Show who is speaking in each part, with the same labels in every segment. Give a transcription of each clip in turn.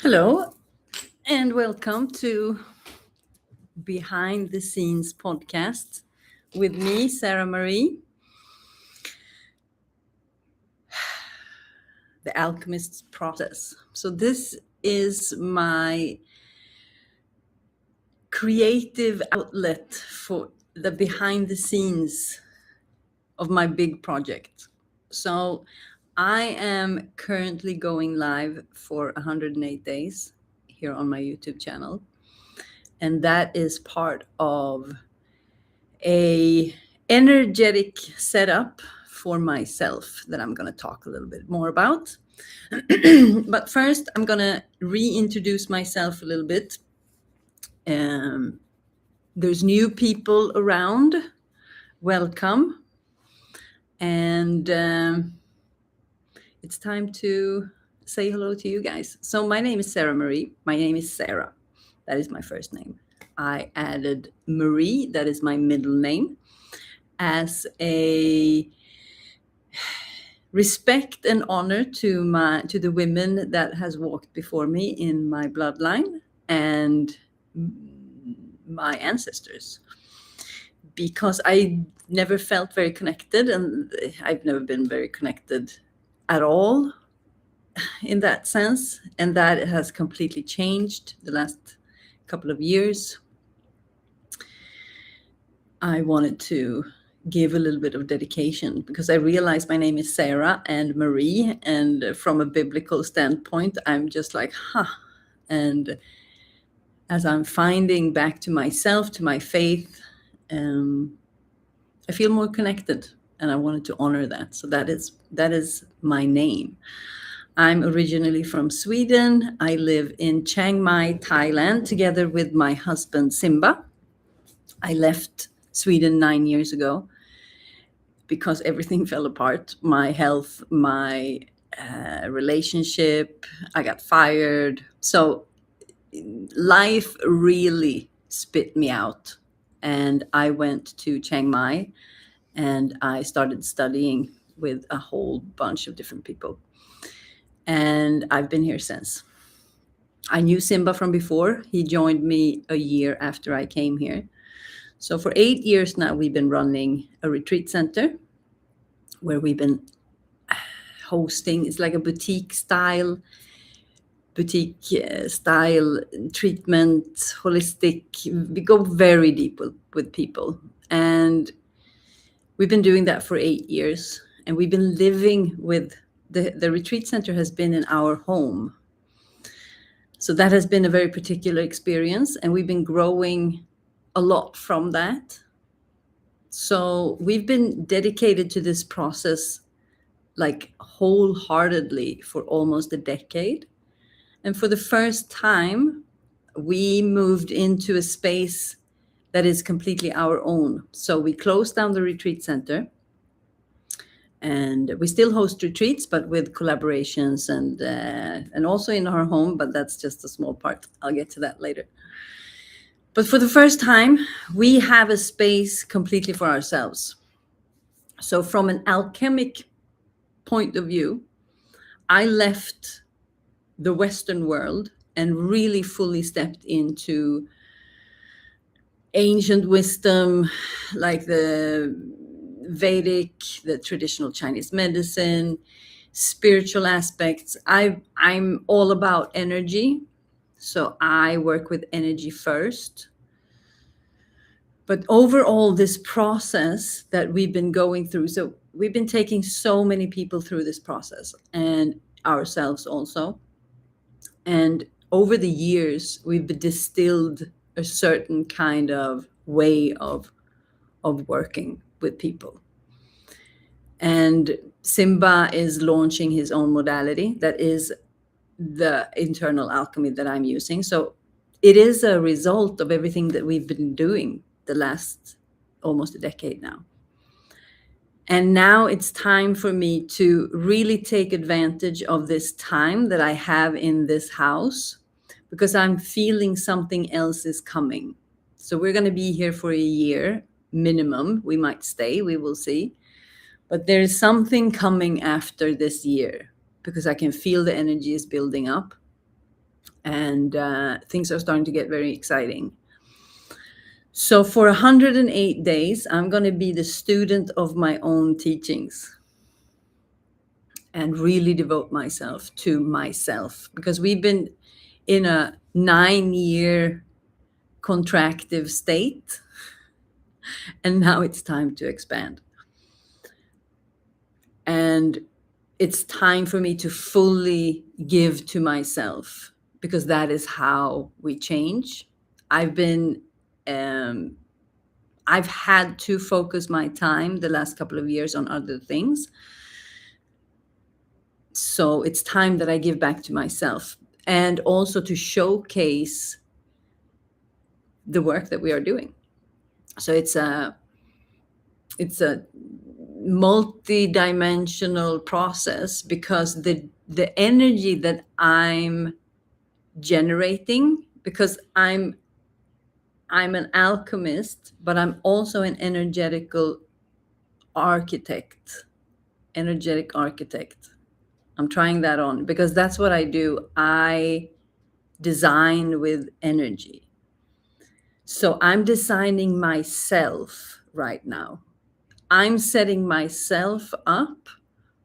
Speaker 1: Hello, and welcome to Behind the Scenes podcast with me, Sarah Marie, the alchemist's process. So, this is my creative outlet for the behind the scenes of my big project. So, I am currently going live for 108 days here on my YouTube channel. And that is part of a energetic setup for myself that I'm going to talk a little bit more about. But first, I'm going to reintroduce myself a little bit. There's new people around. Welcome. And it's time to say hello to you guys. So my name is Sarah Marie. My name is Sara. That is my first name. I added Marie, that is my middle name, as a respect and honor to the women that has walked before me in my bloodline and my ancestors, because I never felt very connected, and I've never been very connected at all in that sense, and that has completely changed the last couple of years. I wanted to give a little bit of dedication because I realized my name is Sarah and Marie, and from a biblical standpoint, I'm just like, And as I'm finding back to myself, to my faith, I feel more connected, and I wanted to honor that. So that is my name. I'm originally from Sweden. I live in Chiang Mai, Thailand, together with my husband, Simba. I left Sweden 9 years ago because everything fell apart. My health, my relationship, I got fired. So life really spit me out. And I went to Chiang Mai and I started studying with a whole bunch of different people. And I've been here since. I knew Simba from before. He joined me a year after I came here. So for 8 years now, we've been running a retreat center where we've been hosting. It's like a boutique style treatment, holistic. We go very deep with people. And we've been doing that for 8 years. And we've been living with the retreat center has been in our home. So that has been a very particular experience. And we've been growing a lot from that. So we've been dedicated to this process like wholeheartedly for almost a decade. And for the first time, we moved into a space that is completely our own. So we closed down the retreat center, and we still host retreats, but with collaborations and also in our home, but that's just a small part. I'll get to that later. But for the first time, we have a space completely for ourselves. So from an alchemic point of view, I left the Western world and really fully stepped into ancient wisdom, like the Vedic, the traditional Chinese medicine, spiritual aspects. I'm all about energy. So I work with energy first. But overall, this process that we've been going through, so we've been taking so many people through this process, and ourselves also. And over the years, we've distilled a certain kind of way of working with people. And Simba is launching his own modality that is the internal alchemy that I'm using. So it is a result of everything that we've been doing the last almost a decade now. And now it's time for me to really take advantage of this time that I have in this house, because I'm feeling something else is coming. So we're going to be here for a year minimum. We might stay, we will see. But there is something coming after this year, because I can feel the energy is building up. And things are starting to get very exciting. So for 108 days, I'm going to be the student of my own teachings and really devote myself to myself, because we've been in a 9-year contractive state, and now it's time to expand. And it's time for me to fully give to myself, because that is how we change. I've had to focus my time the last couple of years on other things. So it's time that I give back to myself, and also to showcase the work that we are doing. So it's a multi-dimensional process, because the energy that I'm generating, because I'm an alchemist, but I'm also an energetic architect. I'm trying that on, because that's what I do. I design with energy. So I'm designing myself right now. I'm setting myself up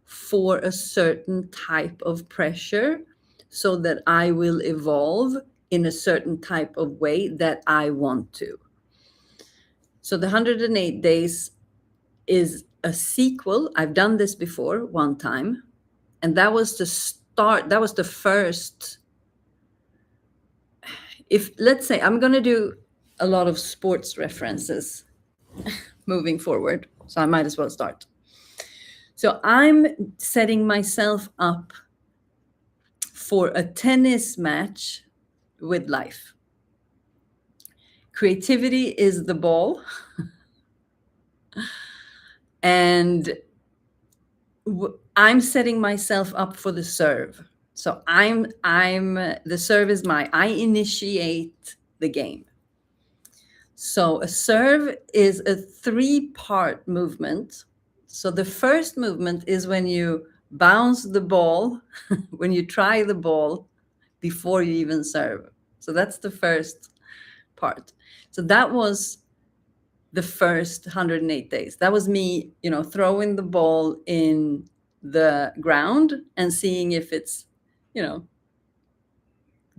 Speaker 1: for a certain type of pressure, so that I will evolve in a certain type of way that I want to. So the 108 days is a sequel. I've done this before one time, and that was the start. That was the first. If, let's say, I'm going to do a lot of sports references moving forward, so I might as well start. So I'm setting myself up for a tennis match with life. Creativity is the ball. And I'm setting myself up for the serve. So I'm the serve is I initiate the game. So a serve is a 3-part movement. So the first movement is when you bounce the ball, when you try the ball before you even serve. So that's the first part. So that was the first 108 days. That was me, throwing the ball in the ground and seeing if it's,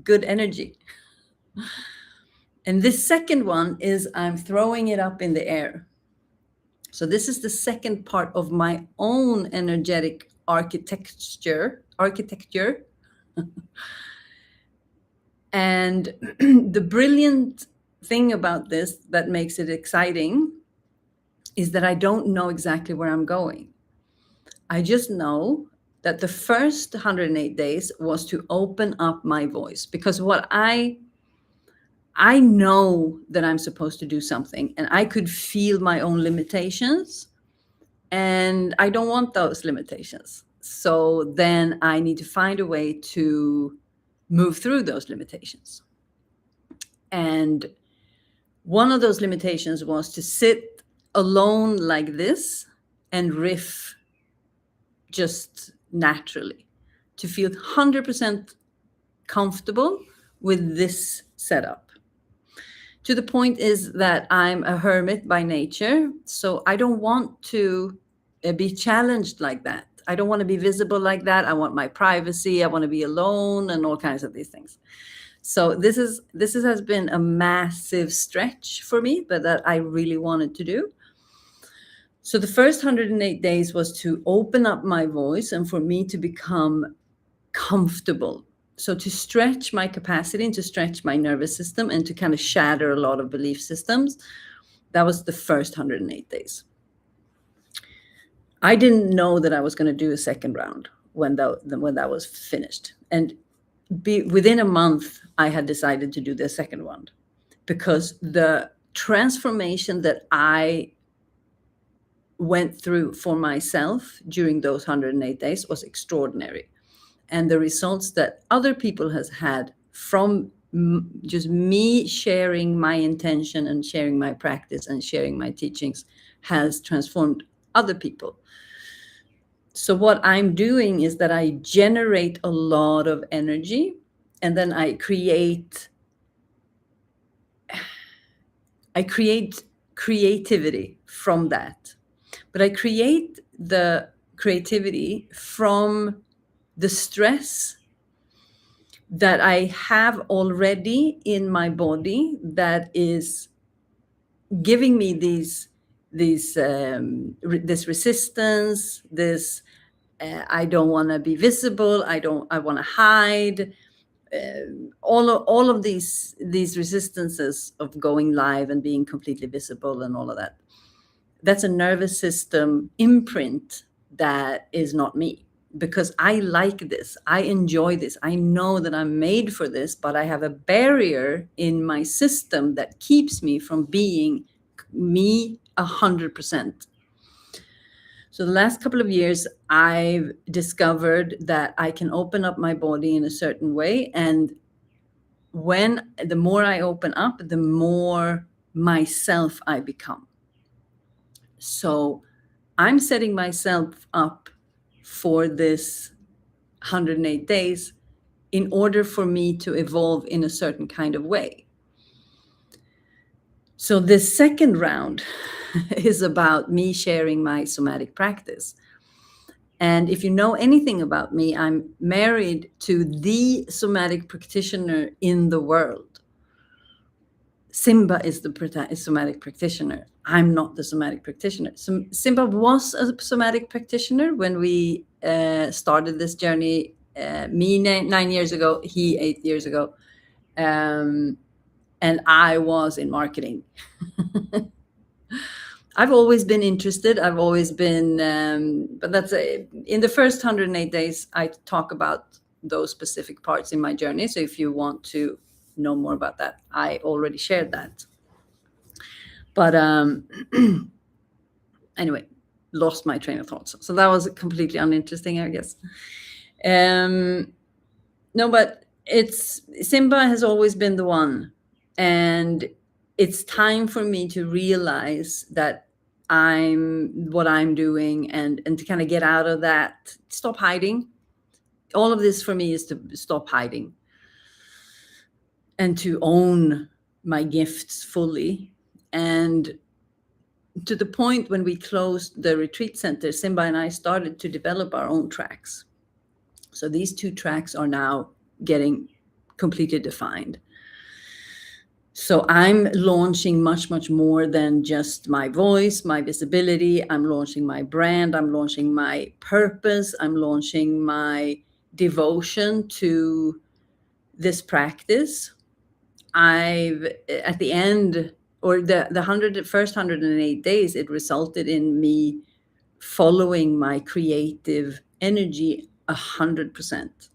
Speaker 1: good energy. And this second one is I'm throwing it up in the air. So this is the second part of my own energetic architecture. And the brilliant thing about this that makes it exciting is that I don't know exactly where I'm going. I just know that the first 108 days was to open up my voice, because what I know that I'm supposed to do something, and I could feel my own limitations, and I don't want those limitations. So then I need to find a way to move through those limitations. And one of those limitations was to sit alone like this and riff just naturally, to feel 100% comfortable with this setup. To the point is that I'm a hermit by nature, so I don't want to be challenged like that. I don't want to be visible like that. I want my privacy. I want to be alone and all kinds of these things. So this has been a massive stretch for me, but that I really wanted to do. So the first 108 days was to open up my voice and for me to become comfortable. So to stretch my capacity and to stretch my nervous system and to kind of shatter a lot of belief systems. That was the first 108 days. I didn't know that I was going to do a second round when that was finished. And within a month, I had decided to do the second one, because the transformation that I went through for myself during those 108 days was extraordinary. And the results that other people has had from just me sharing my intention and sharing my practice and sharing my teachings has transformed other people. So what I'm doing is that I generate a lot of energy, and then I create creativity from that. But I create the creativity from the stress that I have already in my body, that is giving me this resistance, this I don't want to be visible, I want to hide, all of these resistances of going live and being completely visible and all of that. That's a nervous system imprint that is not me, because I like this, I enjoy this, I know that I'm made for this, but I have a barrier in my system that keeps me from being me 100%. So the last couple of years, I've discovered that I can open up my body in a certain way. And when the more I open up, the more myself I become. So I'm setting myself up for this 108 days in order for me to evolve in a certain kind of way. So this second round is about me sharing my somatic practice. And if you know anything about me, I'm married to the somatic practitioner in the world. Simba is the somatic practitioner. I'm not the somatic practitioner. So Simba was a somatic practitioner when we started this journey. Me 9 years ago, he 8 years ago. And I was in marketing. I've always been interested. I've always been, but that's in the first 108 days, I talk about those specific parts in my journey. So if you want to know more about that, I already shared that. But anyway, lost my train of thoughts. So that was completely uninteresting, I guess. No, but Simba has always been the one. And it's time for me to realize that what I'm doing, and to kind of get out of that, stop hiding. All of this for me is to stop hiding and to own my gifts fully. And to the point when we closed the retreat center, Simba and I started to develop our own tracks. So these 2 tracks are now getting completely defined. So I'm launching much, much more than just my voice, my visibility. I'm launching my brand. I'm launching my purpose. I'm launching my devotion to this practice. At the end, or the first 108 days, it resulted in me following my creative energy 100%.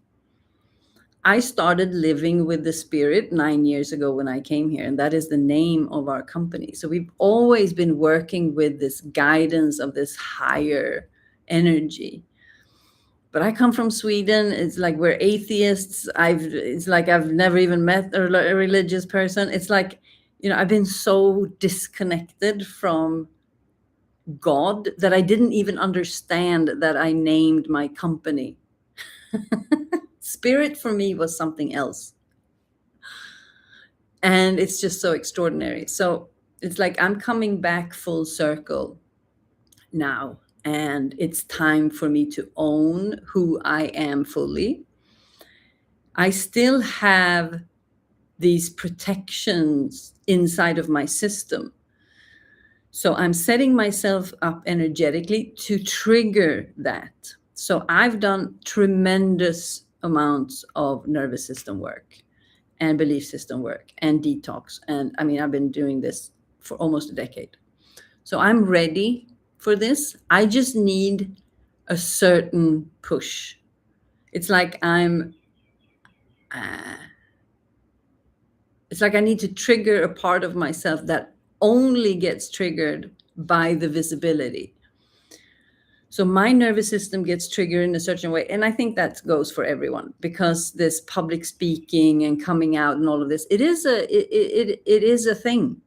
Speaker 1: I started living with the spirit 9 years ago when I came here, and that is the name of our company. So we've always been working with this guidance of this higher energy. But I come from Sweden. It's like we're atheists. It's like I've never even met a religious person. It's like, I've been so disconnected from God that I didn't even understand that I named my company. Spirit for me was something else. And it's just so extraordinary. So it's like I'm coming back full circle now. And it's time for me to own who I am fully. I still have these protections inside of my system. So I'm setting myself up energetically to trigger that. So I've done tremendous amounts of nervous system work and belief system work and detox. And I've been doing this for almost a decade. So I'm ready for this. I just need a certain push. It's like I need to trigger a part of myself that only gets triggered by the visibility. So my nervous system gets triggered in a certain way. And I think that goes for everyone, because this public speaking and coming out and all of this, it is a thing.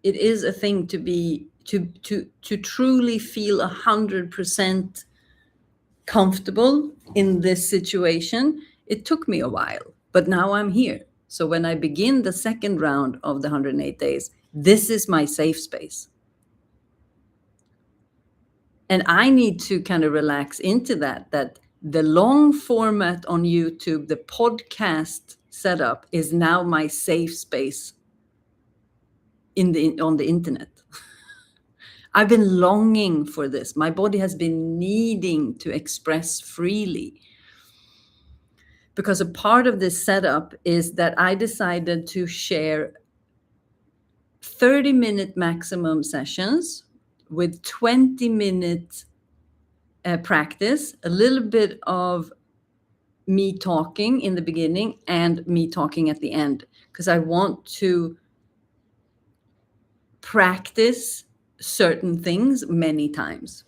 Speaker 1: It is a thing to truly feel 100% comfortable in this situation. It took me a while, but now I'm here. So when I begin the second round of the 108 days, this is my safe space. And I need to kind of relax into that the long format on YouTube, the podcast setup is now my safe space on the internet. I've been longing for this. My body has been needing to express freely. Because a part of this setup is that I decided to share 30-minute maximum sessions with 20-minute practice, a little bit of me talking in the beginning and me talking at the end, because I want to practice certain things many times.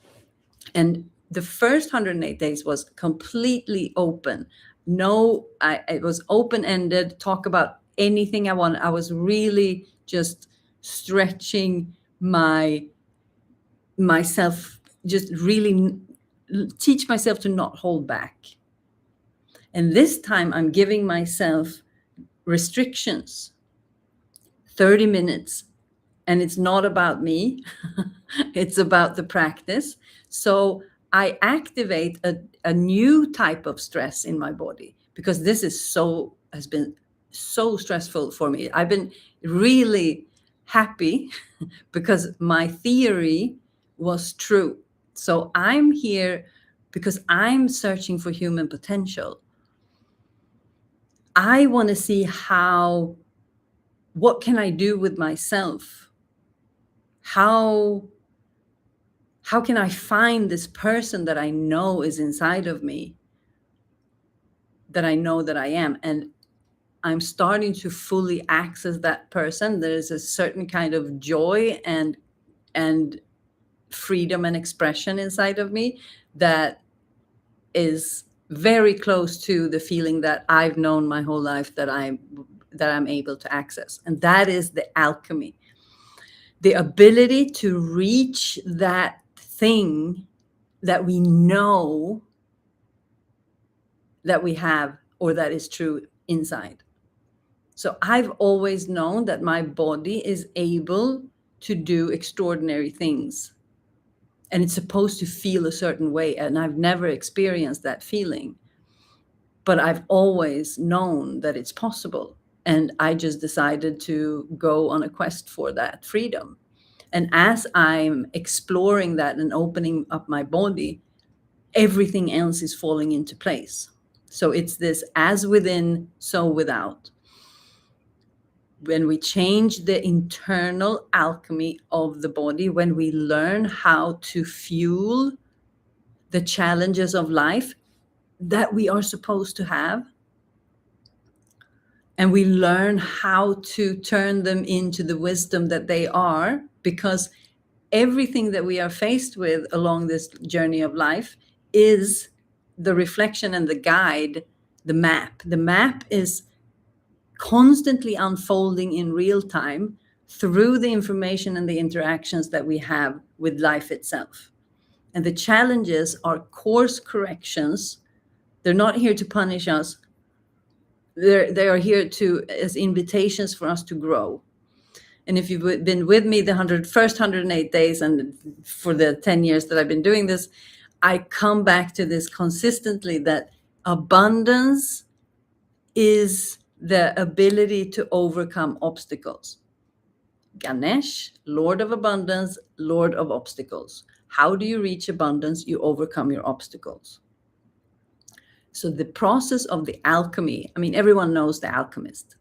Speaker 1: And the first 108 days was completely open. It was open-ended, talk about anything I want. I was really just stretching myself, just really teach myself to not hold back. And this time I'm giving myself restrictions, 30 minutes. And it's not about me, it's about the practice. So I activate a new type of stress in my body, because this has been so stressful for me. I've been really happy because my theory was true. So I'm here because I'm searching for human potential. I want to see what can I do with myself? How can I find this person that I know is inside of me, that I know that I am? And I'm starting to fully access that person. There is a certain kind of joy and freedom and expression inside of me that is very close to the feeling that I've known my whole life that I'm able to access. And that is the alchemy. The ability to reach that thing that we know that we have or that is true inside. So I've always known that my body is able to do extraordinary things, and it's supposed to feel a certain way, and I've never experienced that feeling, but I've always known that it's possible. And I just decided to go on a quest for that freedom. And as I'm exploring that and opening up my body, everything else is falling into place. So it's this as within, so without. When we change the internal alchemy of the body, when we learn how to fuel the challenges of life that we are supposed to have, and we learn how to turn them into the wisdom that they are, because everything that we are faced with along this journey of life is the reflection and the guide, the map. The map is constantly unfolding in real time through the information and the interactions that we have with life itself. And the challenges are course corrections. They're not here to punish us. They are here as invitations for us to grow. And if you've been with me the first 108 days and for the 10 years that I've been doing this, I come back to this consistently, that abundance is the ability to overcome obstacles. Ganesh, Lord of Abundance, Lord of Obstacles. How do you reach abundance? You overcome your obstacles. So the process of the alchemy, I mean, everyone knows the alchemist.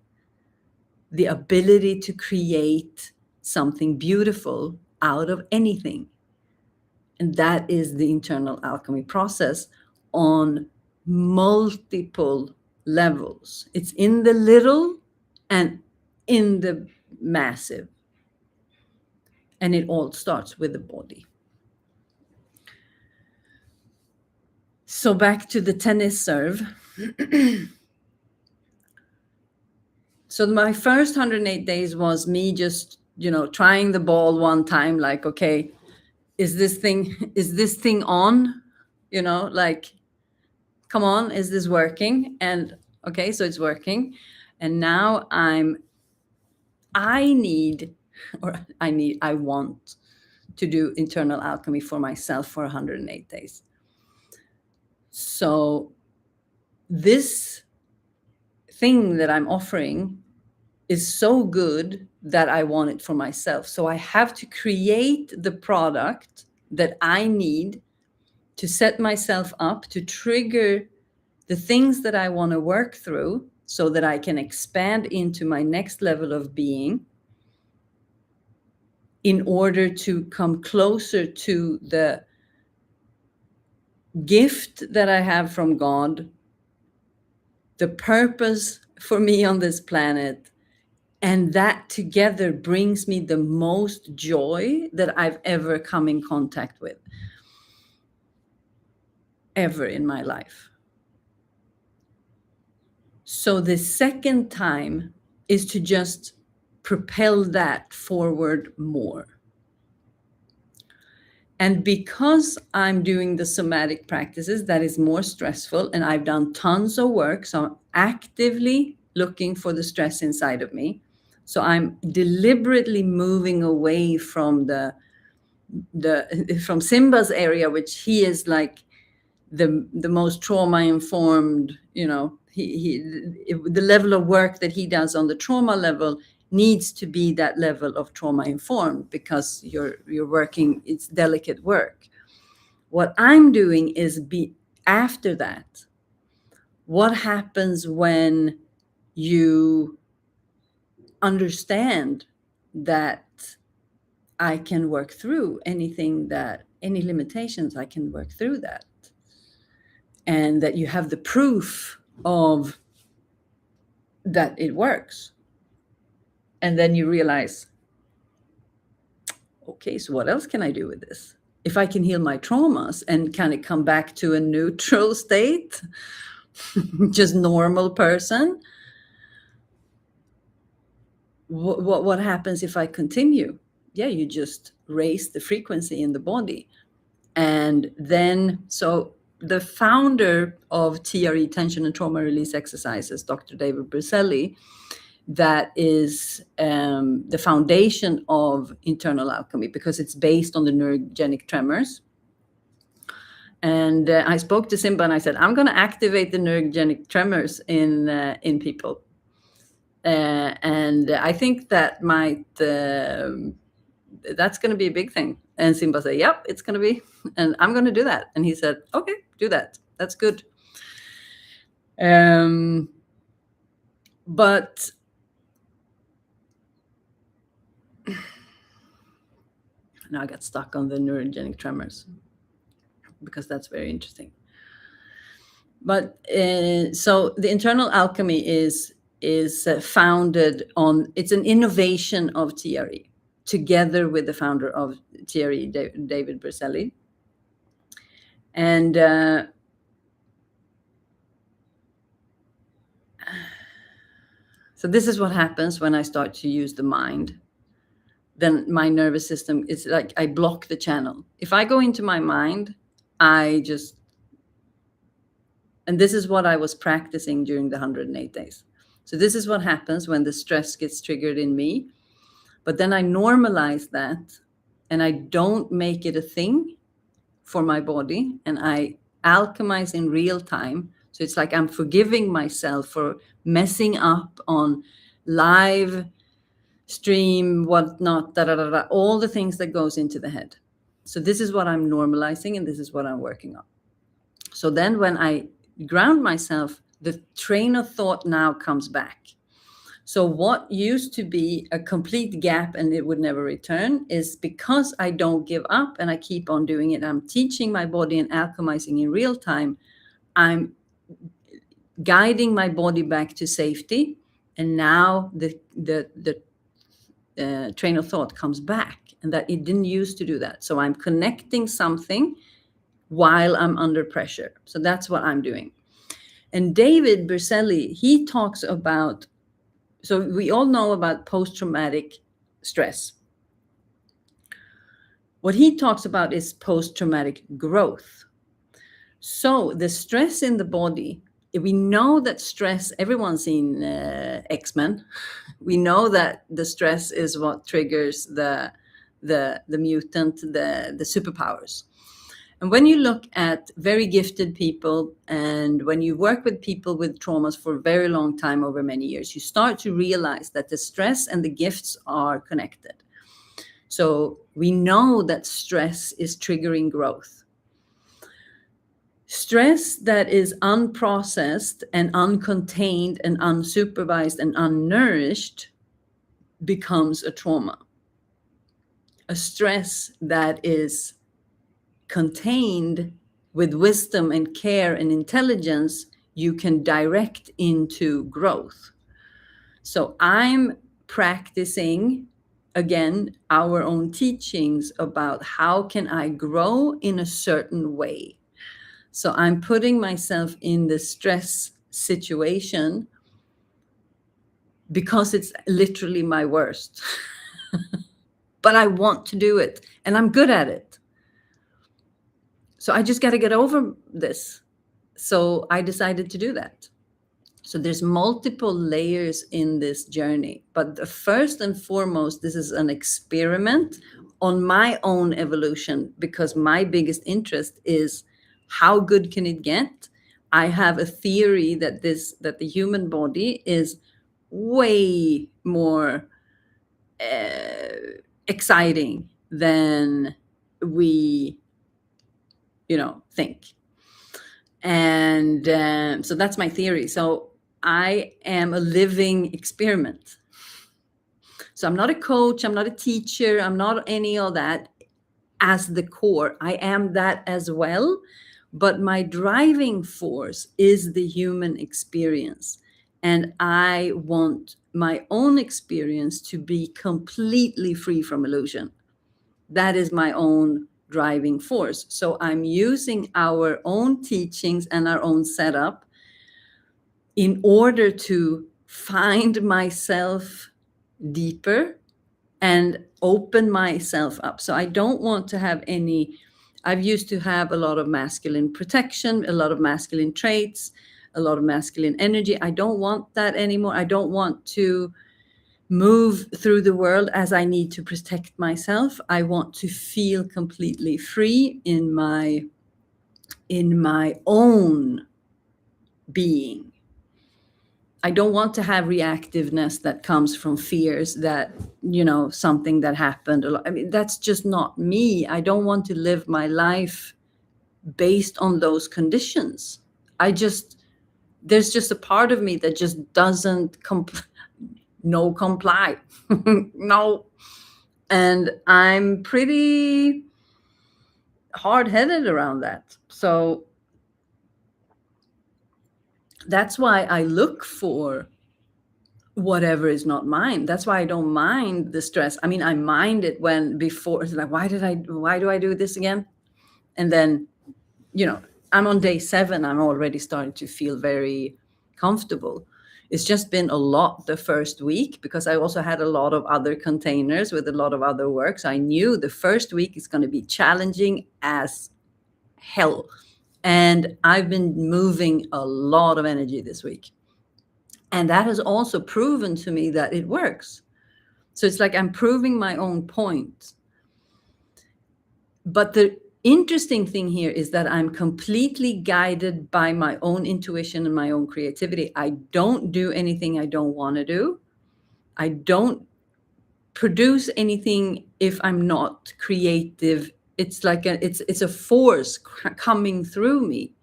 Speaker 1: The ability to create something beautiful out of anything. And that is the internal alchemy process on multiple levels. It's in the little and in the massive. And it all starts with the body. So back to the tennis serve. So my first 108 days was me just, trying the ball one time, like, okay, is this thing on? Like come on, is this working? And okay, so it's working. And now I want to do internal alchemy for myself for 108 days. So this thing that I'm offering is so good that I want it for myself. So I have to create the product that I need to set myself up to trigger the things that I want to work through so that I can expand into my next level of being in order to come closer to the gift that I have from God, the purpose for me on this planet. And that together brings me the most joy that I've ever come in contact with, ever in my life. So the second time is to just propel that forward more. And because I'm doing the somatic practices, that is more stressful, and I've done tons of work, so I'm actively looking for the stress inside of me. So I'm deliberately moving away from from Simba's area, which he is like the most trauma informed. The level of work that he does on the trauma level needs to be that level of trauma informed, because you're working, it's delicate work. What I'm doing is be after that. What happens when you understand that I can work through any limitations, I can work through that. And that you have the proof of that it works. And then you realize, okay, so what else can I do with this? If I can heal my traumas and kind of come back to a neutral state, just normal person, what happens if I continue? Yeah, you just raise the frequency in the body. And then, so the founder of TRE, Tension and Trauma Release Exercises, Dr. David Berceli, that is the foundation of Internal Alchemy, because it's based on the neurogenic tremors. And I spoke to Simba and I said, I'm going to activate the neurogenic tremors in people. And I think that that's going to be a big thing. And Simba said, yep, it's going to be, and I'm going to do that. And he said, okay, do that. That's good. But now I got stuck on the neurogenic tremors because that's very interesting. But so the Internal Alchemy is founded on, it's an innovation of TRE, together with the founder of TRE, David Berceli. And so this is what happens when I start to use the mind. Then my nervous system, it's like I block the channel. If I go into my mind, and this is what I was practicing during the 108 days. So this is what happens when the stress gets triggered in me. But then I normalize that, and I don't make it a thing for my body, and I alchemize in real time. So it's like I'm forgiving myself for messing up on live stream, whatnot, all the things that goes into the head. So this is what I'm normalizing, and this is what I'm working on. So then when I ground myself, the train of thought now comes back. So what used to be a complete gap and it would never return is because I don't give up and I keep on doing it. I'm teaching my body and alchemizing in real time. I'm guiding my body back to safety. And now the train of thought comes back, and that it didn't used to do that. So I'm connecting something while I'm under pressure. So that's what I'm doing. And David Berceli, he talks about, so we all know about post-traumatic stress. What he talks about is post-traumatic growth. So the stress in the body, we know that stress, everyone's seen X-Men. We know that the stress is what triggers the mutant, the superpowers. And when you look at very gifted people, and when you work with people with traumas for a very long time, over many years, you start to realize that the stress and the gifts are connected. So we know that stress is triggering growth. Stress that is unprocessed and uncontained and unsupervised and unnourished becomes a trauma. A stress that is contained with wisdom and care and intelligence, you can direct into growth. So I'm practicing, again, our own teachings about how can I grow in a certain way. So I'm putting myself in the stress situation because it's literally my worst. But I want to do it, and I'm good at it. So I just got to get over this. So I decided to do that. So there's multiple layers in this journey. But the first and foremost, this is an experiment on my own evolution, because my biggest interest is how good can it get? I have a theory that the human body is way more exciting than we think. And so that's my theory. So I am a living experiment. So I'm not a coach, I'm not a teacher, I'm not any of that as the core. I am that as well, but my driving force is the human experience. And I want my own experience to be completely free from illusion. That is my own driving force. So I'm using our own teachings and our own setup in order to find myself deeper and open myself up. So I don't want to have any, I've used to have a lot of masculine protection, a lot of masculine traits, a lot of masculine energy. I don't want that anymore. I don't want to move through the world as I need to protect myself. I want to feel completely free in my own being. I don't want to have reactiveness that comes from fears that, something that happened. I mean, that's just not me. I don't want to live my life based on those conditions. There's just a part of me that just doesn't comply. No. And I'm pretty hard-headed around that. So that's why I look for whatever is not mine. That's why I don't mind the stress. I mean, I mind it when before it's like, why do I do this again? And then, I'm on day 7. I'm already starting to feel very comfortable. It's just been a lot the first week because I also had a lot of other containers with a lot of other work. So I knew the first week is going to be challenging as hell. And I've been moving a lot of energy this week. And that has also proven to me that it works. So it's like I'm proving my own point. But the interesting thing here is that I'm completely guided by my own intuition and my own creativity. I don't do anything I don't want to do. I don't produce anything if I'm not creative. It's like it's a force coming through me.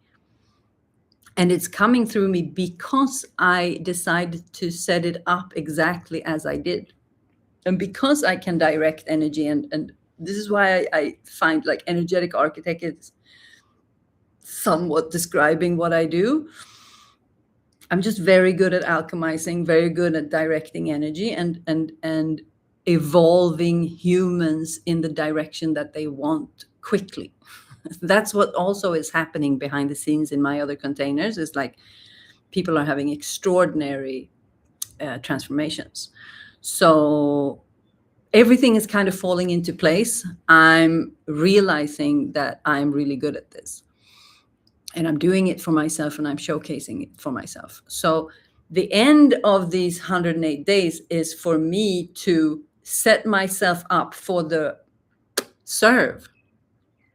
Speaker 1: And it's coming through me because I decided to set it up exactly as I did. And because I can direct energy, and this is why I find like energetic architect is somewhat describing what I do. I'm just very good at alchemizing, very good at directing energy and evolving humans in the direction that they want quickly. That's what also is happening behind the scenes in my other containers. Is like people are having extraordinary transformations. So everything is kind of falling into place. I'm realizing that I'm really good at this. And I'm doing it for myself, and I'm showcasing it for myself. So the end of these 108 days is for me to set myself up for the serve.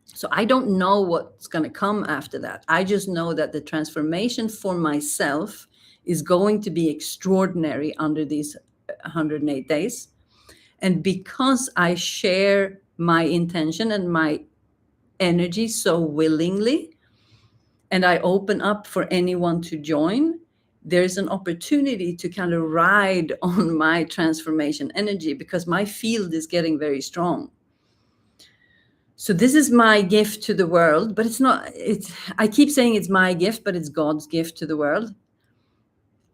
Speaker 1: So I don't know what's going to come after that. I just know that the transformation for myself is going to be extraordinary under these 108 days. And because I share my intention and my energy so willingly, and I open up for anyone to join, there's an opportunity to kind of ride on my transformation energy, because my field is getting very strong. So this is my gift to the world, but it's not, I keep saying it's my gift, but it's God's gift to the world.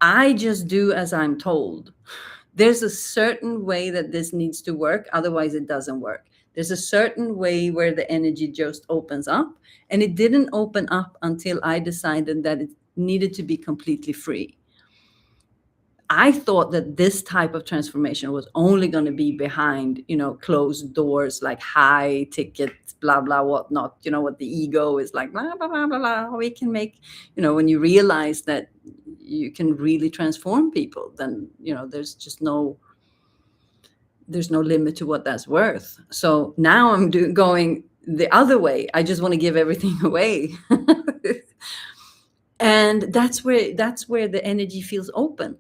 Speaker 1: I just do as I'm told. There's a certain way that this needs to work, otherwise it doesn't work. There's a certain way where the energy just opens up, and it didn't open up until I decided that it needed to be completely free. I thought that this type of transformation was only going to be behind, closed doors, like high ticket, blah, blah, whatnot, what the ego is like, blah, blah, blah, blah, blah. We can make, when you realize that you can really transform people, then, there's no limit to what that's worth. So now I'm going the other way. I just want to give everything away. And that's where the energy feels open.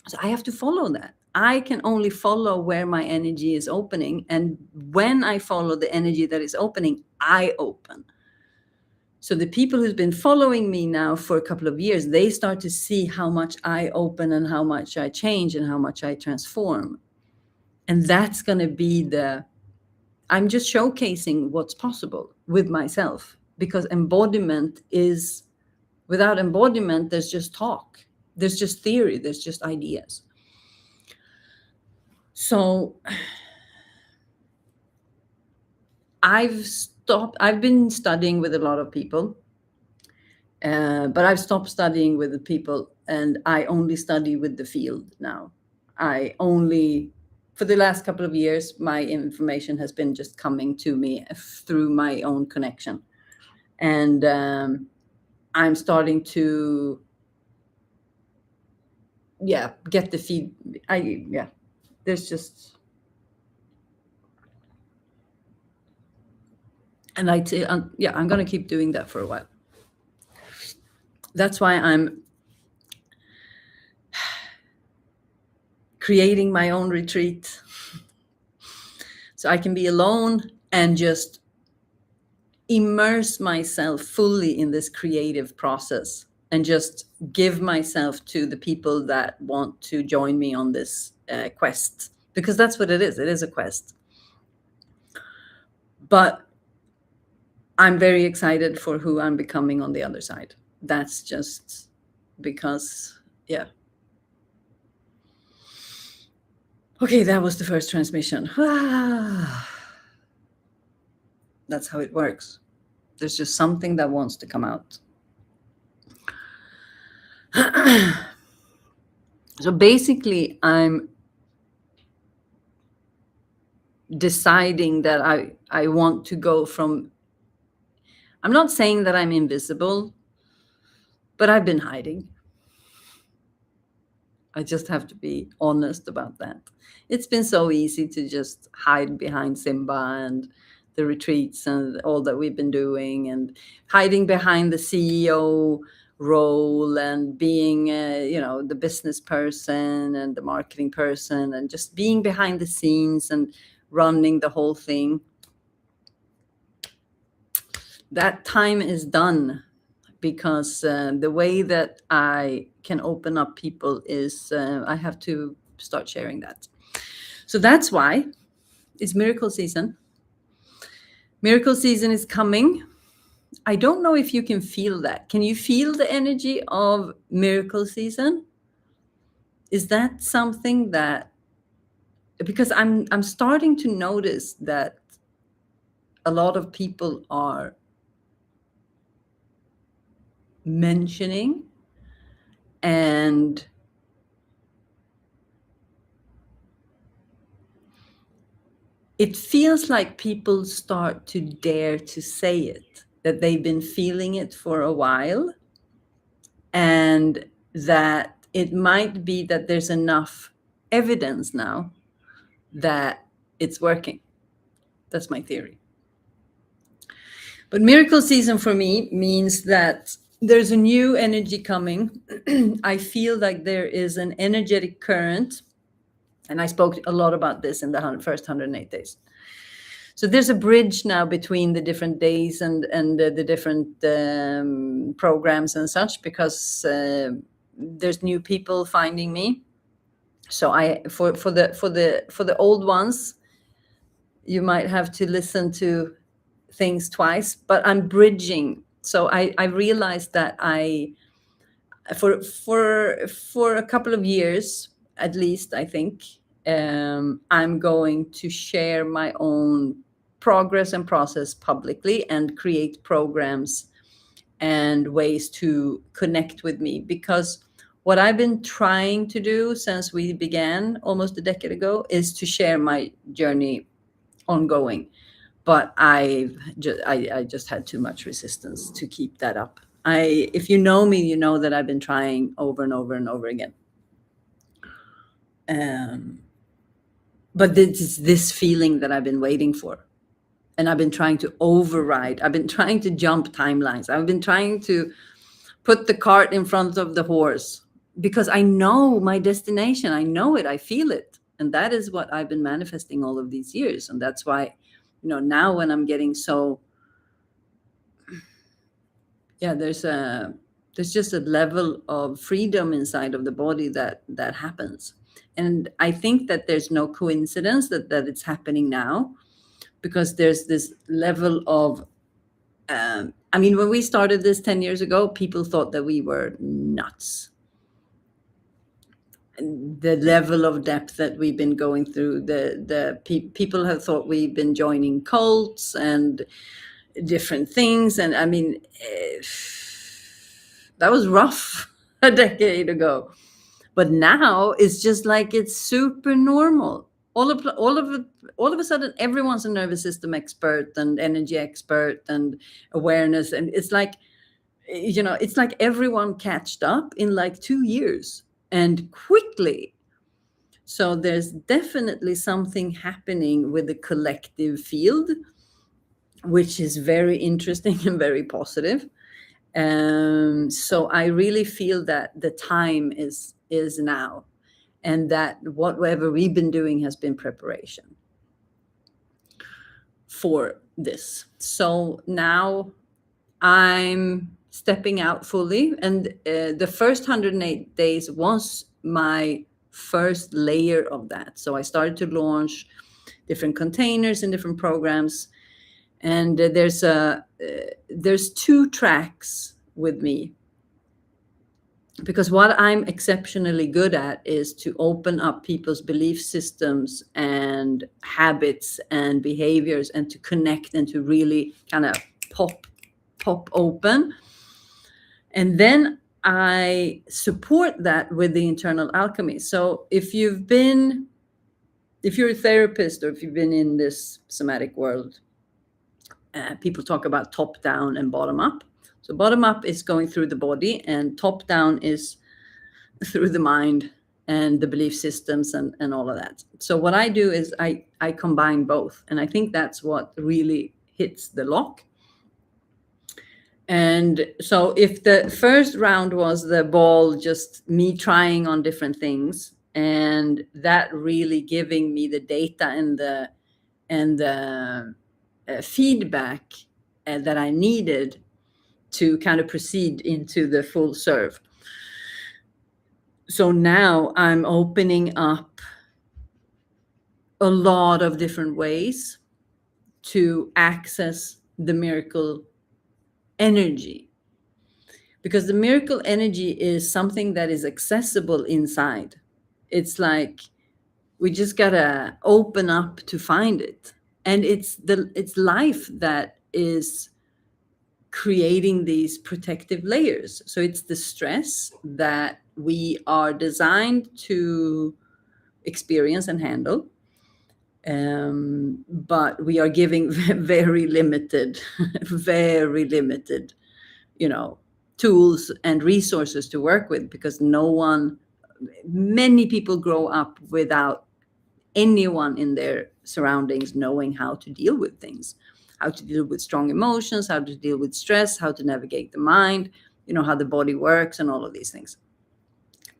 Speaker 1: So I have to follow that. I can only follow where my energy is opening. And when I follow the energy that is opening, I open. So the people who've been following me now for a couple of years, they start to see how much I open and how much I change and how much I transform. And that's going to be I'm just showcasing what's possible with myself, because without embodiment, there's just talk. There's just theory. There's just ideas. So I've been studying with a lot of people, but I've stopped studying with the people, and I only study with the field now. For the last couple of years, my information has been just coming to me through my own connection. And I'm starting to, get the feed. There's just, and I'm going to keep doing that for a while. That's why I'm creating my own retreat, so I can be alone and just immerse myself fully in this creative process, and just give myself to the people that want to join me on this quest, because that's what it is. It is a quest. But I'm very excited for who I'm becoming on the other side. That's just because, Okay, that was the first transmission. That's how it works. There's just something that wants to come out. So basically, I'm deciding that I want to go from, I'm not saying that I'm invisible, but I've been hiding. I just have to be honest about that. It's been so easy to just hide behind Simba and the retreats and all that we've been doing, and hiding behind the CEO role, and being, the business person and the marketing person, and just being behind the scenes and running the whole thing. That time is done, because the way that I can open up people is I have to start sharing that. So that's why it's miracle season. Miracle season is coming. I don't know if you can feel that. Can you feel the energy of miracle season? Is that something that, because I'm starting to notice that a lot of people are mentioning, and it feels like people start to dare to say it. that they've been feeling it for a while, and that it might be that there's enough evidence now that it's working. That's my theory. But miracle season for me means that there's a new energy coming. I feel like there is an energetic current, and I spoke a lot about this in the first 108 days. So there's a bridge now between the different days and the different programs and such, because there's new people finding me. So for the old ones, you might have to listen to things twice, but I'm bridging. So I realized that for a couple of years at least, I think I'm going to share my own progress and process publicly and create programs and ways to connect with me, because what I've been trying to do since we began almost a decade ago is to share my journey ongoing. But I just had too much resistance to keep that up. If you know me, you know that I've been trying over and over and over again. But this feeling that I've been waiting for, and I've been trying to override. I've been trying to jump timelines. I've been trying to put the cart in front of the horse, because I know my destination. I know it. I feel it. And that is what I've been manifesting all of these years. And that's why, now when I'm getting so, there's just a level of freedom inside of the body that happens. And I think that there's no coincidence that it's happening now, because there's this level of, when we started this 10 years ago, people thought that we were nuts. The level of depth that we've been going through, people have thought we've been joining cults and different things. And that was rough a decade ago. But now it's just like it's super normal. All of a sudden, everyone's a nervous system expert and energy expert and awareness. And it's like, it's like everyone catched up in like 2 years and quickly. So there's definitely something happening with the collective field, which is very interesting and very positive. So I really feel that the time is now, and that whatever we've been doing has been preparation for this. So now I'm stepping out fully, and the first 108 days was my first layer of that. So I started to launch different containers and different programs, and there's 2 tracks with me, because what I'm exceptionally good at is to open up people's belief systems and habits and behaviors, and to connect and to really kind of pop open. And then I support that with the internal alchemy. So if you're a therapist, or if you've been in this somatic world, people talk about top down and bottom up. So bottom up is going through the body, and top down is through the mind and the belief systems and all of that. So what I do is I combine both. And I think that's what really hits the lock. And so if the first round was the ball, just me trying on different things, and that really giving me the data and the feedback that I needed to kind of proceed into the full serve. So now I'm opening up a lot of different ways to access the miracle energy, because the miracle energy is something that is accessible inside. It's like we just gotta open up to find it, and it's life that is creating these protective layers. So it's the stress that we are designed to experience and handle, But we are giving very limited, very limited, tools and resources to work with, because many people grow up without anyone in their surroundings knowing how to deal with things, how to deal with strong emotions, how to deal with stress, how to navigate the mind, how the body works and all of these things.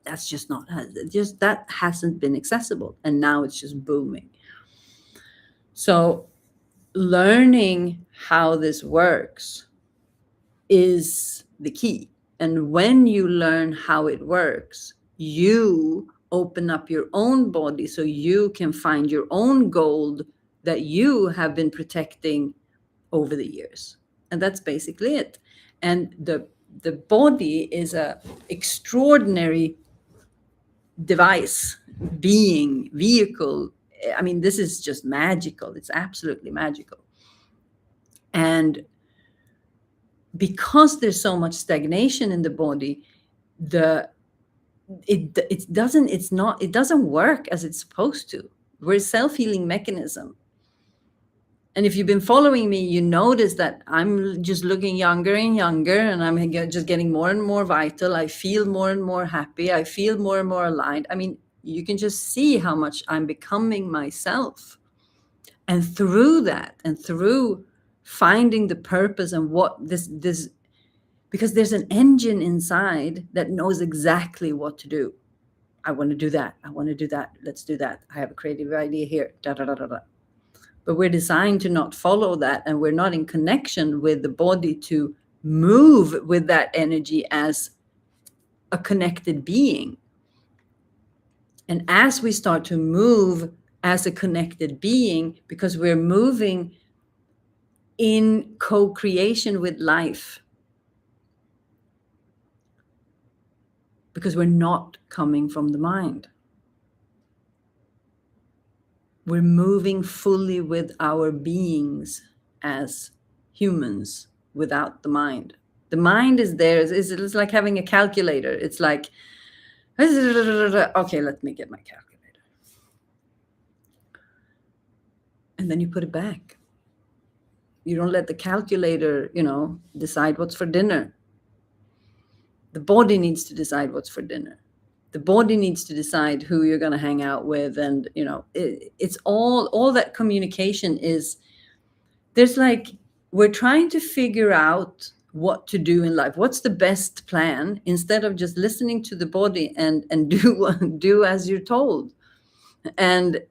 Speaker 1: That's just not, that hasn't been accessible. And now it's just booming. So learning how this works is the key. And when you learn how it works, you open up your own body so you can find your own gold that you have been protecting over the years. And that's basically it. And the body is a extraordinary device, being, vehicle. I mean, this is just magical. It's absolutely magical. And because there's so much stagnation in the body, it doesn't work as it's supposed to. We're a self-healing mechanism. And if you've been following me, you notice that I'm just looking younger and younger, and I'm just getting more and more vital. I feel more and more happy. I feel more and more aligned. I mean, you can just see how much I'm becoming myself. And through that, and through finding the purpose and what this, because there's an engine inside that knows exactly what to do. I want to do that. I want to do that. Let's do that. I have a creative idea here. Da, da, da, da, da. But we're designed to not follow that, and we're not in connection with the body to move with that energy as a connected being. And as we start to move as a connected being, because we're moving in co-creation with life, because we're not coming from the mind. We're moving fully with our beings as humans without the mind. The mind is there. It's like having a calculator. It's like, okay, let me get my calculator. And then you put it back. You don't let the calculator, decide what's for dinner. The body needs to decide what's for dinner. The body needs to decide who you're going to hang out with. And, it's all that communication is. There's we're trying to figure out what to do in life. What's the best plan, instead of just listening to the body and do as you're told. And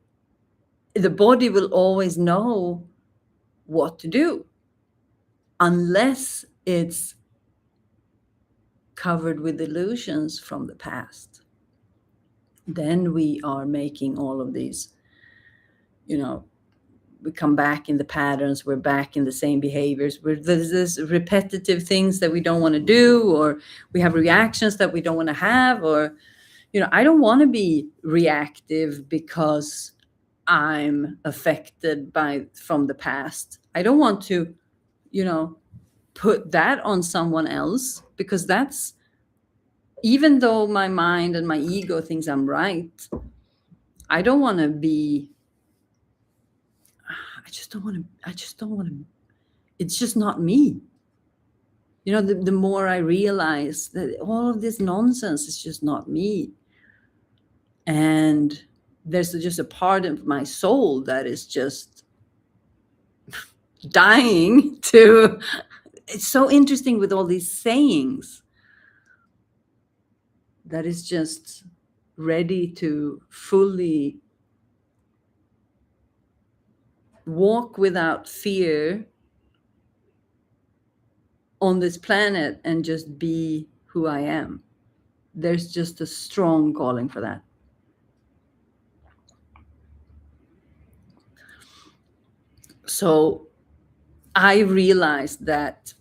Speaker 1: the body will always know what to do, unless it's covered with illusions from the past. Then we are making all of these, we come back in the patterns, we're back in the same behaviors, there's this repetitive things that we don't want to do, or we have reactions that we don't want to have, or, I don't want to be reactive because I'm affected from the past. I don't want to, put that on someone else, because that's, even though my mind and my ego thinks I'm right, I don't want to be, I just don't want to, it's just not me. The more I realize that all of this nonsense is just not me. And there's just a part of my soul that is just dying to, it's so interesting with all these sayings, that is just ready to fully walk without fear on this planet and just be who I am. There's just a strong calling for that. So I realized that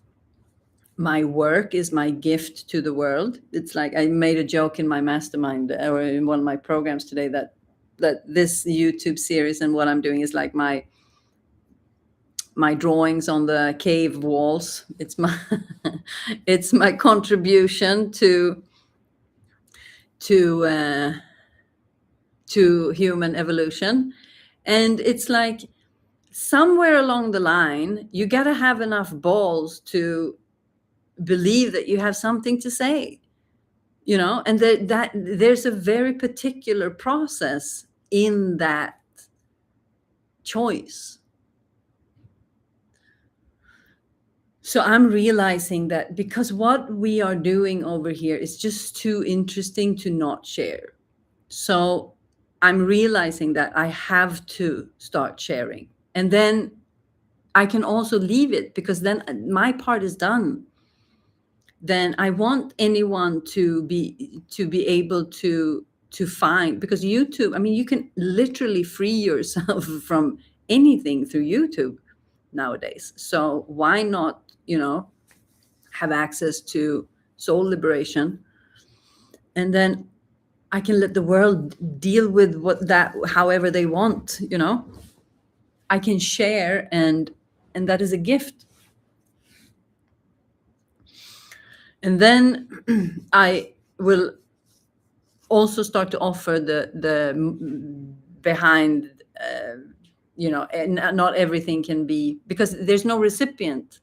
Speaker 1: my work is my gift to the world. It's like, I made a joke in my mastermind, or in one of my programs today, that this YouTube series and what I'm doing is like my drawings on the cave walls. It's my contribution to human evolution. And it's like somewhere along the line, you got to have enough balls to believe that you have something to say, and that there's a very particular process in that choice. So I'm realizing that because what we are doing over here is just too interesting to not share. So I'm realizing that I have to start sharing. And then I can also leave it, because then my part is done. Then I want anyone to be able to find, because YouTube, I mean, you can literally free yourself from anything through YouTube nowadays. So why not, have access to soul liberation, and then I can let the world deal with however they want. I can share, and that is a gift. And then I will also start to offer the behind, and not everything can be, because there's no recipient.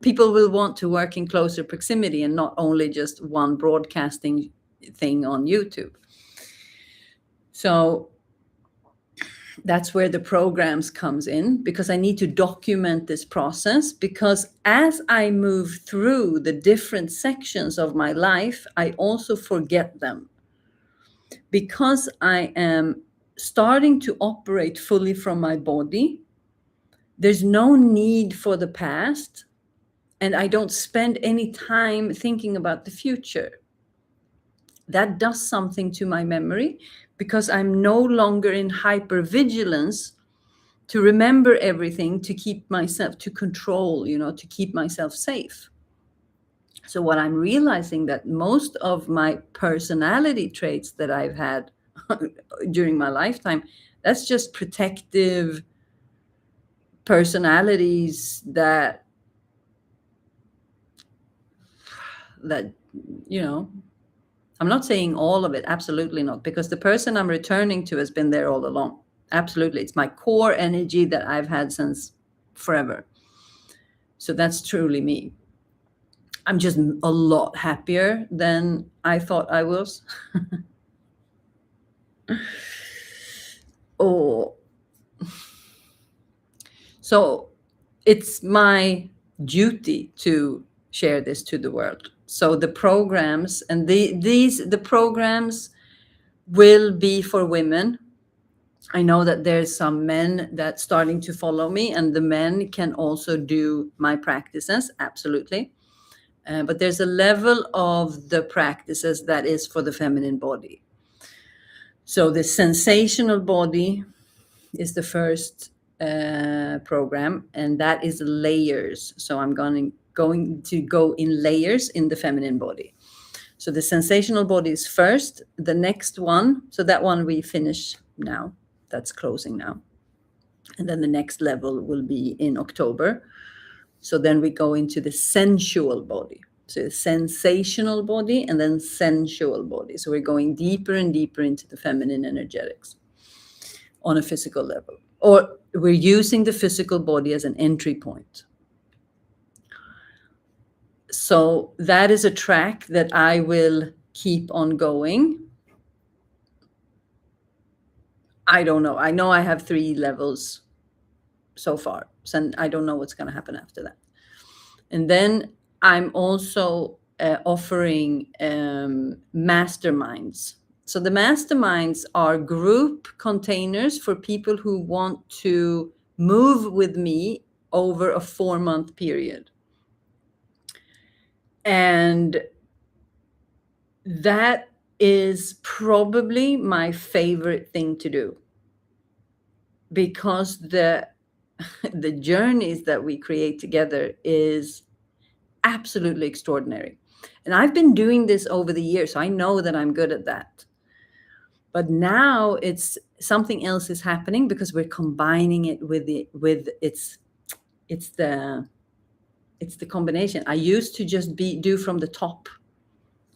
Speaker 1: People will want to work in closer proximity and not only just one broadcasting thing on YouTube. So that's where the programs comes in, because I need to document this process, because as I move through the different sections of my life, I also forget them, because I am starting to operate fully from my body. There's no need for the past, and I don't spend any time thinking about the future. That does something to my memory, because I'm no longer in hypervigilance to remember everything, to keep myself, to control, to keep myself safe. So what I'm realizing, that most of my personality traits that I've had during my lifetime, that's just protective personalities that I'm not saying all of it, absolutely not, because the person I'm returning to has been there all along. Absolutely. It's my core energy that I've had since forever. So that's truly me. I'm just a lot happier than I thought I was. Oh. So it's my duty to share this to the world. So the programs, and the programs will be for women. I know that there's some men that's starting to follow me, and the men can also do my practices, absolutely. But there's a level of the practices that is for the feminine body. So the sensational body is the first program, and that is layers. So I'm going to go in layers in the feminine body. So the sensational body is first. The next one, so that one we finish now. That's closing now. And then the next level will be in October. So then we go into the sensual body. So the sensational body and then sensual body. So we're going deeper and deeper into the feminine energetics on a physical level. Or we're using the physical body as an entry point. So that is a track that I will keep on going. I don't know. I know I have 3 levels so far. So I don't know what's going to happen after that. And then I'm also offering masterminds. So the masterminds are group containers for people who want to move with me over a 4-month period. And that is probably my favorite thing to do, because the journeys that we create together is absolutely extraordinary. And I've been doing this over the years, so I know that I'm good at that. But now it's something else is happening, because we're combining it with it's the combination. I used to just do from the top.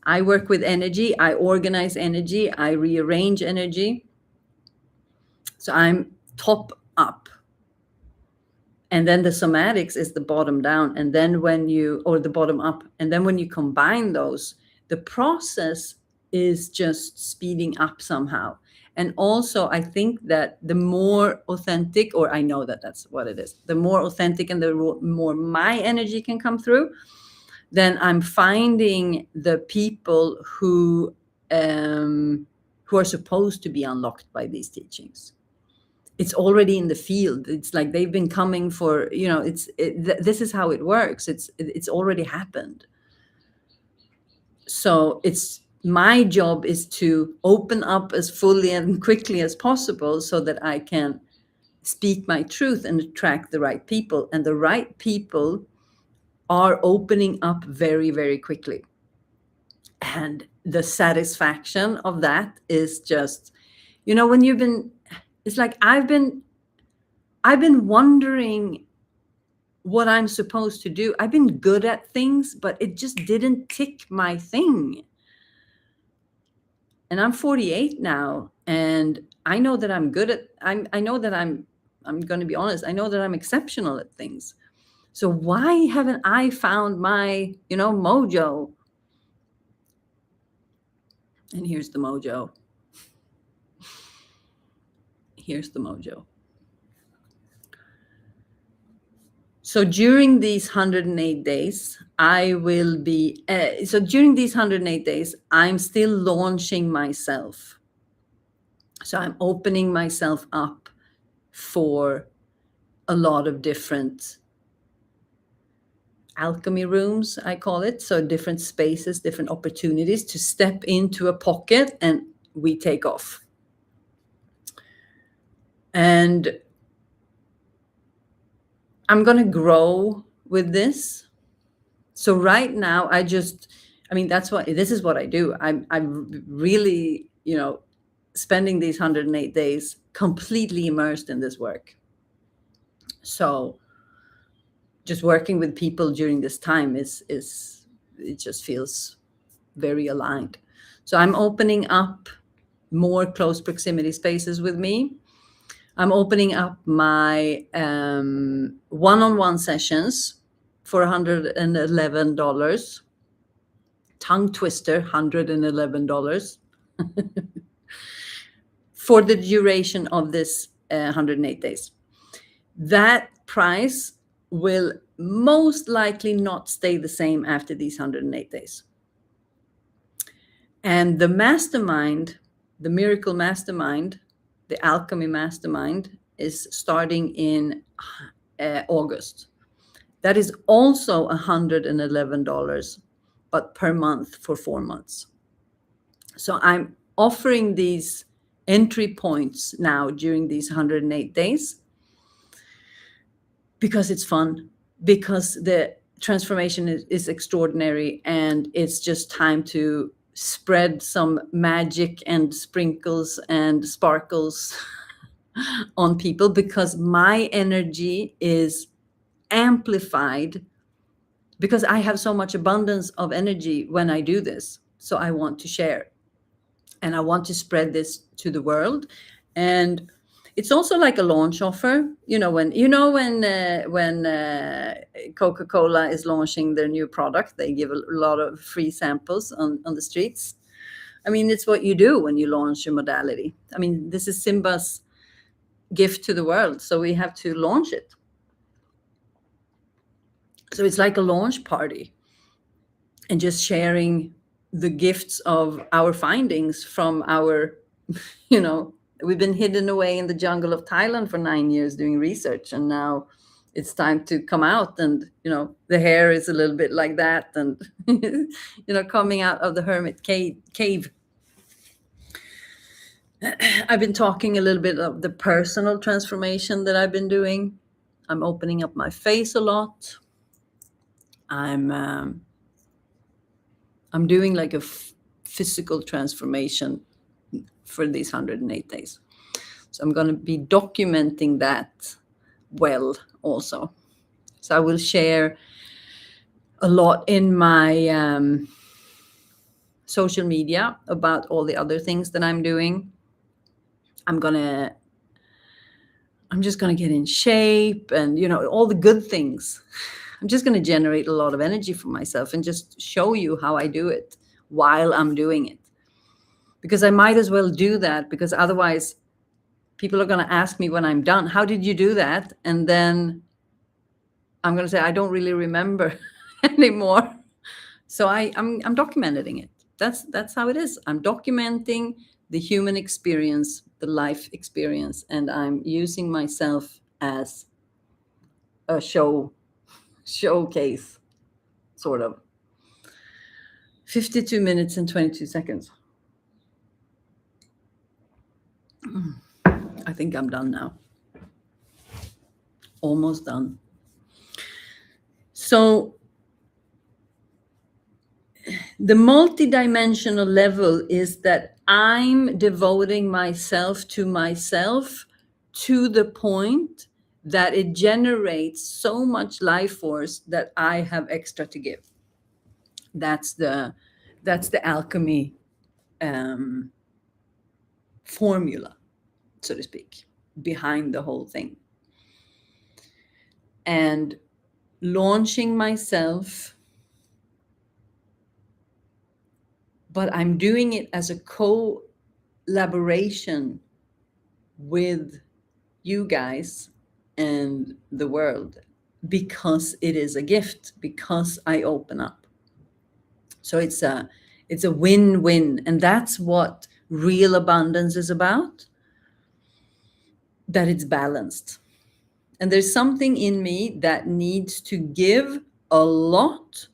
Speaker 1: I work with energy, I organize energy, I rearrange energy. So I'm top up. And then the somatics is the bottom down. And then or the bottom up. And then when you combine those, the process is just speeding up somehow. And also, I think that the more authentic, or I know that that's what it is, the more authentic and the more my energy can come through, then I'm finding the people who are supposed to be unlocked by these teachings. It's already in the field. It's like they've been coming for, this is how it works. It's already happened. So it's my job is to open up as fully and quickly as possible so that I can speak my truth and attract the right people. And the right people are opening up very, very quickly. And the satisfaction of that is just, when it's like I've been wondering what I'm supposed to do. I've been good at things, but it just didn't tick my thing. And I'm 48 now, and I know that I'm good at, I know that I'm going to be honest, I know that I'm exceptional at things. So why haven't I found my, mojo? And here's the mojo. Here's the mojo. So during these 108 days, during these 108 days, I'm still launching myself. So I'm opening myself up for a lot of different alchemy rooms, I call it. So different spaces, different opportunities to step into a pocket and we take off. And I'm going to grow with this. So right now, this is what I do. I'm really, spending these 108 days completely immersed in this work. So just working with people during this time it just feels very aligned. So I'm opening up more close proximity spaces with me. I'm opening up my one-on-one sessions for $111. Tongue twister, $111 for the duration of this 108 days. That price will most likely not stay the same after these 108 days. And the mastermind, the miracle mastermind, the alchemy mastermind is starting in August. That is also $111, but per month for 4 months. So I'm offering these entry points now during these 108 days because it's fun, because the transformation is extraordinary, and it's just time to spread some magic and sprinkles and sparkles on people, because my energy is amplified because I have so much abundance of energy when I do this. So I want to share, and I want to spread this to the world. And it's also like a launch offer. When Coca-Cola is launching their new product, they give a lot of free samples on the streets. It's what you do when you launch a modality. This is Simba's gift to the world, so we have to launch it. So it's like a launch party, and just sharing the gifts of our findings from our, we've been hidden away in the jungle of Thailand for 9 years doing research, and now it's time to come out. And the hair is a little bit like that, and coming out of the hermit cave. I've been talking a little bit of the personal transformation that I've been doing. I'm opening up my face a lot. I'm doing like a physical transformation for these 108 days. So I'm going to be documenting that well also. So I will share a lot in my social media about all the other things that I'm doing. I'm going to I'm just going to get in shape and, all the good things. I'm just going to generate a lot of energy for myself and just show you how I do it while I'm doing it. Because I might as well do that, because otherwise people are going to ask me when I'm done, how did you do that? And then I'm going to say, I don't really remember anymore. So I'm documenting it. That's how it is. I'm documenting the human experience, the life experience, and I'm using myself as a showcase, sort of. 52 minutes and 22 seconds. I think I'm done now. Almost done. So the multidimensional level is that I'm devoting myself to the point that it generates so much life force that I have extra to give. That's the alchemy formula, so to speak, behind the whole thing. And launching myself, but I'm doing it as a collaboration with you guys and the world, because it is a gift, because I open up. So it's a win-win, and that's what real abundance is about, that it's balanced. And there's something in me that needs to give a lot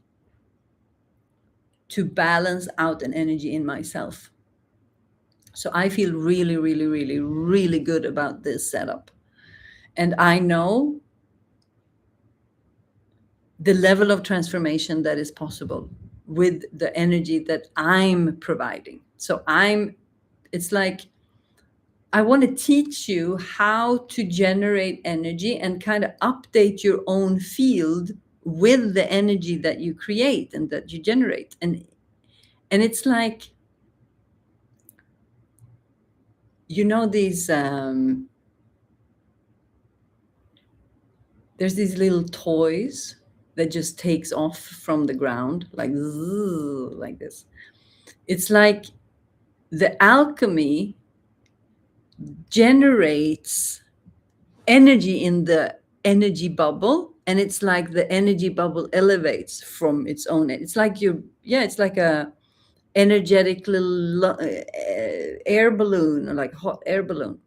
Speaker 1: to balance out an energy in myself. So I feel really, really, really, really good about this setup. And I know the level of transformation that is possible with the energy that I'm providing. So it's like, I want to teach you how to generate energy and kind of update your own field with the energy that you create and that you generate. And it's like, these, there's these little toys that just takes off from the ground, like this. It's like the alchemy generates energy in the energy bubble, and it's like the energy bubble elevates from its own. It's like it's like a energetic little air balloon, or like hot air balloon.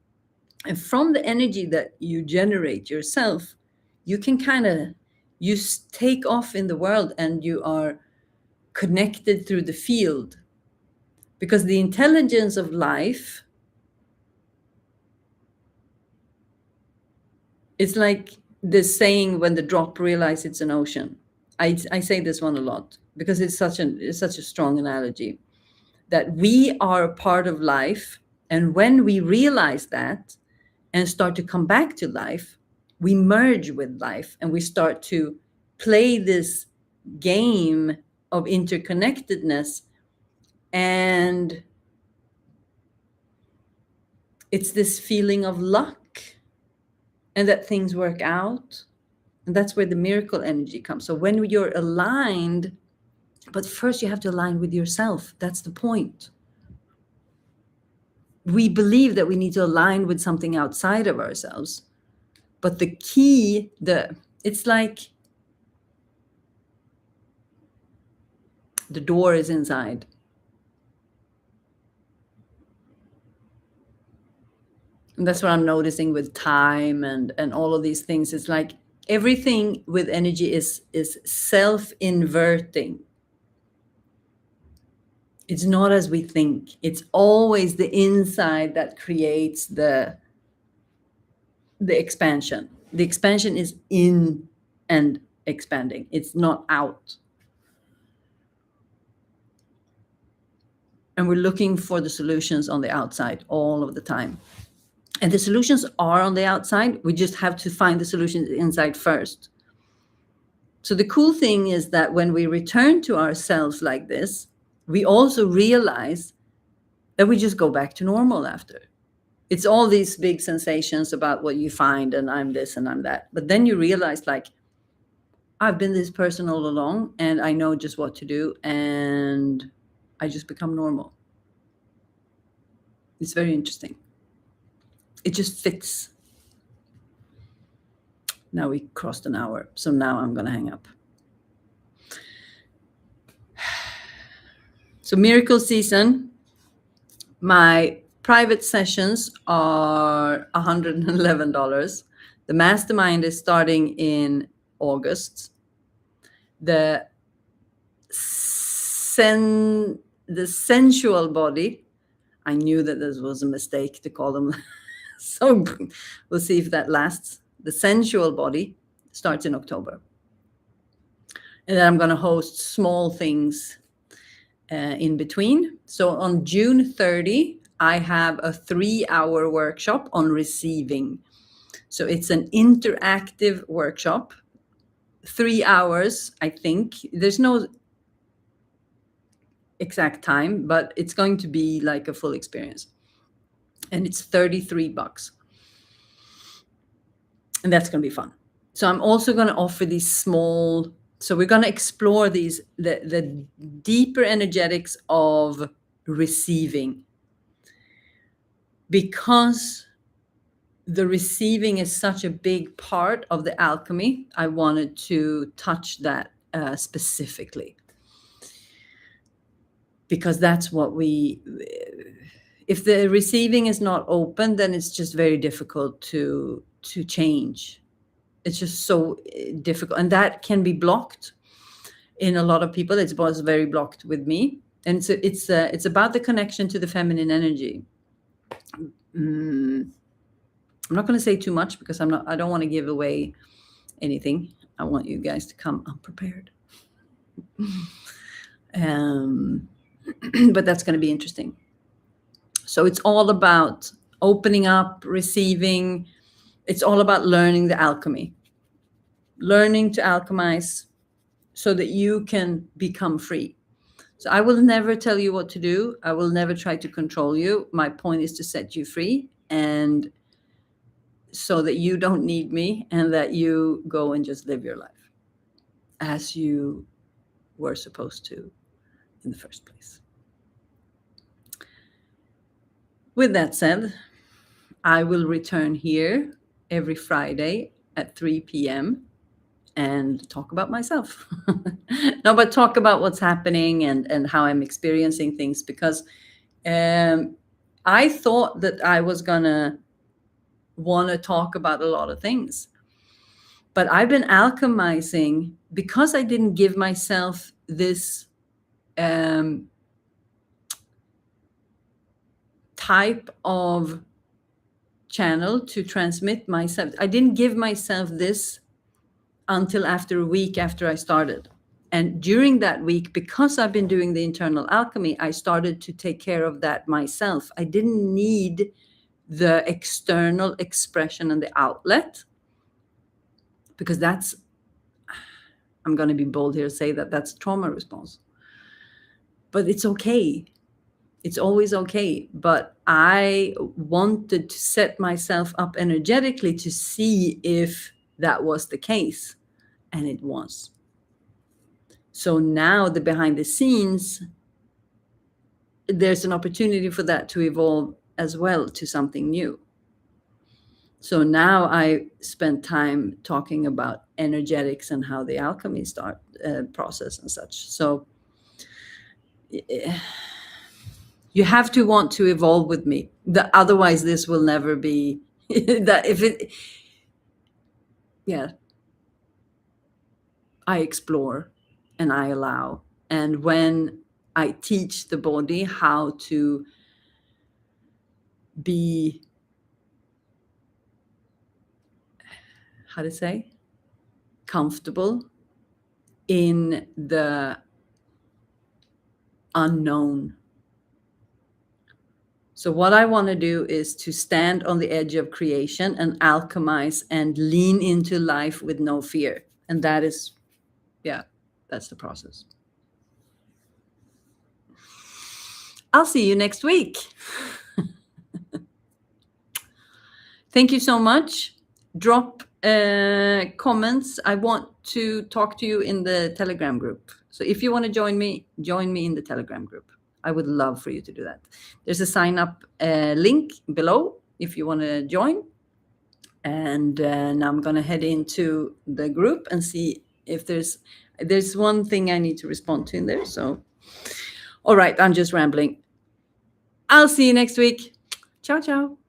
Speaker 1: And from the energy that you generate yourself, you can you take off in the world, and you are connected through the field, because the intelligence of life, it's like this saying, when the drop realizes it's an ocean. I say this one a lot because it's such a strong analogy, that we are a part of life, and when we realize that and start to come back to life, we merge with life, and we start to play this game of interconnectedness. And it's this feeling of luck, and that things work out. And that's where the miracle energy comes. So when you're aligned, but first you have to align with yourself. That's the point. We believe that we need to align with something outside of ourselves. But the key, it's like the door is inside. And that's what I'm noticing with time and all of these things. It's like everything with energy is self-inverting. It's not as we think. It's always the inside that creates the expansion. The expansion is in and expanding. It's not out. And we're looking for the solutions on the outside all of the time. And the solutions are on the outside. We just have to find the solutions inside first. So the cool thing is that when we return to ourselves like this, we also realize that we just go back to normal after. It's all these big sensations about what you find, and I'm this and I'm that. But then you realize, like, I've been this person all along, and I know just what to do, and I just become normal. It's very interesting. It just fits. Now we crossed an hour, so now I'm going to hang up. So miracle season, my private sessions are $111. The mastermind is starting in August. The sensual body, I knew that this was a mistake to call them. So we'll see if that lasts. The sensual body starts in October. And then I'm going to host small things in between. So on June 30, I have a 3-hour workshop on receiving. So it's an interactive workshop, 3 hours, I think. There's no exact time, but it's going to be like a full experience. And it's $33. And that's going to be fun. So I'm also going to offer these small, so we're going to explore these, the deeper energetics of receiving. Because the receiving is such a big part of the alchemy, I wanted to touch that specifically. Because that's what if the receiving is not open, then it's just very difficult to change. It's just so difficult, and that can be blocked in a lot of people. It was very blocked with me, and so it's about the connection to the feminine energy. I'm not going to say too much because I don't want to give away anything. I want you guys to come unprepared. But that's going to be interesting. So it's all about opening up, receiving. It's all about learning the alchemy, learning to alchemize so that you can become free. So I will never tell you what to do. I will never try to control you. My point is to set you free, and so that you don't need me, and that you go and just live your life as you were supposed to in the first place. With that said, I will return here every Friday at 3 p.m. and talk about myself. No, but talk about what's happening and how I'm experiencing things, because I thought that I was gonna want to talk about a lot of things. But I've been alchemizing because I didn't give myself this type of channel to transmit myself. I didn't give myself this until after a week after I started. And during that week, because I've been doing the internal alchemy, I started to take care of that myself. I didn't need the external expression and the outlet, because that's, I'm going to be bold here, say that that's trauma response. But it's okay. It's always okay. But I wanted to set myself up energetically to see if that was the case. And it was. So now the behind the scenes, there's an opportunity for that to evolve as well to something new. So now I spend time talking about energetics and how the alchemy process and such. So you have to want to evolve with me. Otherwise, this will never be that. I explore and I allow. And when I teach the body how to be, how to say, comfortable in the unknown. So what I want to do is to stand on the edge of creation and alchemize and lean into life with no fear. And that is, that's the process. I'll see you next week. Thank you so much. Drop comments. I want to talk to you in the Telegram group. So if you want to join me in the Telegram group. I would love for you to do that. There's a sign up link below if you want to join. And now I'm going to head into the group and see if there's one thing I need to respond to in there. So, all right, I'm just rambling. I'll see you next week. Ciao, ciao.